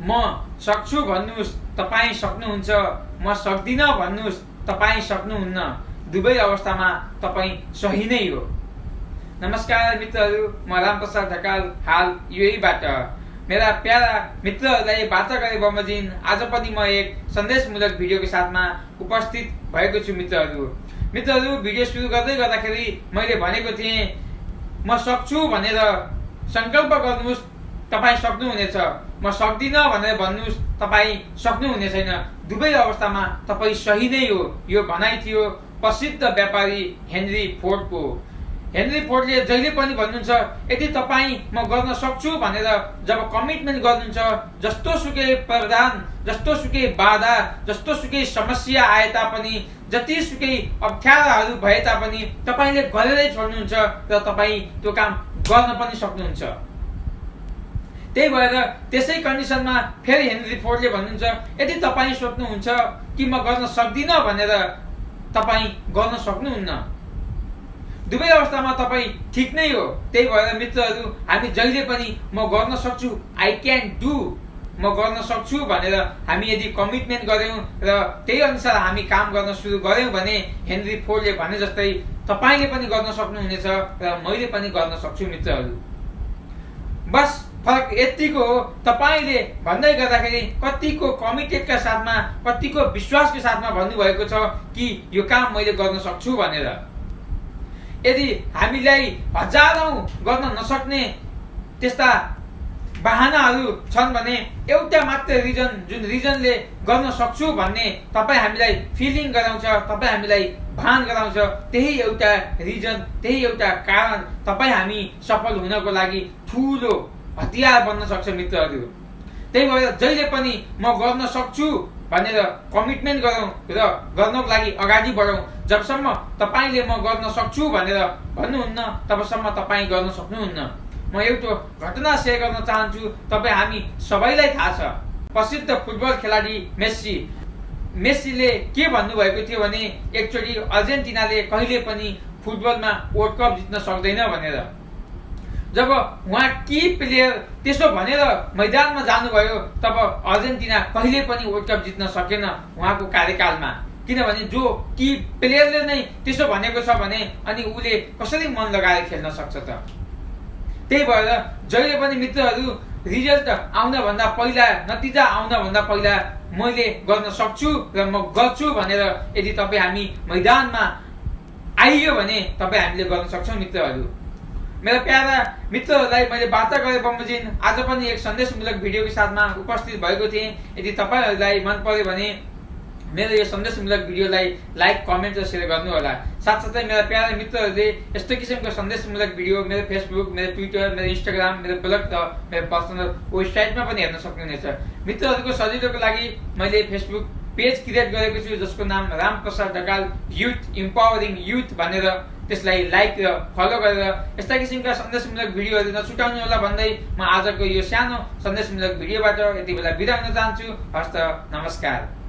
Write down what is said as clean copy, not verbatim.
म सक्छु भन्नुस् तपाईँ सक्नुहुन्छ, म सक्दिनँ भन्नुस् तपाईँ सक्नुहुन्न। दुवै अवस्थामा तपाईँ सही नै हो। नमस्कार मित्रहरू, म रामप्रसाद ढकाल हाल युएईबाट। मेरा प्यारा मित्रहरूलाई वार्ता गरे बमोजिम आज पनि म एक सन्देशमूलक भिडियोको साथमा उपस्थित भएको छु। मित्रहरू भिडियो सुरु गर्दै गर्दाखेरि मैले भनेको थिएँ म सक्छु भनेर संकल्प गर्नुहोस् तपाईँ सक्नुहुनेछ, म सक्दिनँ भनेर भन्नुहोस् तपाईँ सक्नुहुने छैन। दुवै अवस्थामा तपाईँ सही नै हो। यो भनाइ थियो प्रसिद्ध व्यापारी हेनरी फोर्डको। हेनरी फोर्डले जहिले पनि भन्नुहुन्छ, यदि तपाईँ म गर्न सक्छु भनेर जब कमिटमेन्ट गर्नुहुन्छ, जस्तो सुकै प्रावधान, जस्तो सुकै बाधा, जस्तो सुकै समस्या आए तापनि, जति सुकै अप्ठ्याराहरू भए तापनि तपाईँले गरेरै छोड्नुहुन्छ र तपाईँ त्यो काम गर्न पनि सक्नुहुन्छ। त्यही भएर त्यसै कन्डिसनमा फेरि हेनरी फोर्डले भन्नुहुन्छ, यदि तपाईँ सोच्नुहुन्छ कि म गर्न सक्दिनँ भनेर तपाईँ गर्न सक्नुहुन्न। दुवै अवस्थामा तपाईँ ठिक नै हो। त्यही भएर मित्रहरू, हामी जहिले पनि म गर्न सक्छु, आई क्यान डु, म गर्न सक्छु भनेर हामी यदि कमिटमेन्ट गर्यौँ र त्यही अनुसार हामी काम गर्न सुरु गर्यौँ भने हेनरी फोर्डले भने जस्तै तपाईँले पनि गर्न सक्नुहुनेछ र मैले पनि गर्न सक्छु। मित्रहरू, बस फरक यतिको हो, तपाईँले भन्दै गर्दाखेरि कतिको कमिटेडका साथमा, कतिको विश्वासको साथमा भन्नुभएको छ कि यो काम मैले गर्न सक्छु भनेर। यदि हामीलाई हजारौं गर्न नसक्ने त्यस्ता बहानाहरू छन् भने एउटा मात्र रिजन, जुन रिजनले गर्न सक्छु भन्ने तपाईँ हामीलाई फिलिङ गराउँछ, तपाईँ हामीलाई भान गराउँछ, त्यही एउटा रिजन, त्यही एउटा कारण तपाईँ हामी सफल हुनको लागि ठुलो हतियार बन्न सक्छ। मित्रहरू, त्यही भएर जहिले पनि म गर्न सक्छु भनेर कमिटमेन्ट गरौँ र गर्नको लागि अगाडि बढौँ। जबसम्म तपाईँले म गर्न सक्छु भनेर भन्नुहुन्न तबसम्म तपाईँ गर्न सक्नुहुन्न। म एउटा घटना सेयर गर्न चाहन्छु। तपाईँ हामी सबैलाई थाहा छ, प्रसिद्ध फुटबल खेलाडी मेस्सीले के भन्नुभएको थियो भने एकचोटि अर्जेन्टिनाले कहिले पनि फुटबलमा वर्ल्ड कप जित्न सक्दैन भनेर। जब उहाँ की प्लेयर त्यसो भनेर मैदानमा जानुभयो तब अर्जेन्टिना कहिले पनि वर्ल्ड कप जित्न सकेन उहाँको कार्यकालमा। किनभने जो की प्लेयरले नै त्यसो भनेको छ भने अनि उसले कसरी मन लगाएर खेल्न सक्छ त। त्यही भएर जहिले पनि मित्रहरू, रिजल्ट आउनभन्दा पहिला, नतिजा आउनभन्दा पहिला मैले गर्न सक्छु र म गर्छु भनेर यदि तपाईँ हामी मैदानमा आइयो भने तपाईँ हामीले गर्न सक्छौँ। मित्रहरू, मेरा प्यारा मित्रहरूलाई मैले वार्ता गरे बमोजिम आज पनि एक सन्देशमूलक भिडियोको साथमा उपस्थित भएको थिएँ। यदि तपाईँहरूलाई मन पर्यो भने मेरो यो सन्देशमूलक भिडियोलाई लाइक, कमेन्ट र सेयर गर्नुहोला। साथसाथै मेरा प्यारा मित्रहरूले यस्तो किसिमको सन्देशमूलक भिडियो मेरो फेसबुक, मेरो ट्विटर, मेरो इन्स्टाग्राम, मेरो ब्लग र मेरो पर्सनल वेबसाइटमा पनि हेर्न सक्नुहुनेछ। मित्रहरूको सजिलोको लागि मैले फेसबुक पेज क्रिएट गरेको छु जसको नाम Ramprasad Dhakal youth empowering youth भनेर। त्यसलाई लाइक र फलो गरेर यस्ता किसिमका सन्देशमूलक भिडियोहरू नछुटाउनु होला भन्दै म आजको यो सानो सन्देशमूलक भिडियोबाट यति बेला बिदा हुन चाहन्छु। हस्त, नमस्कार।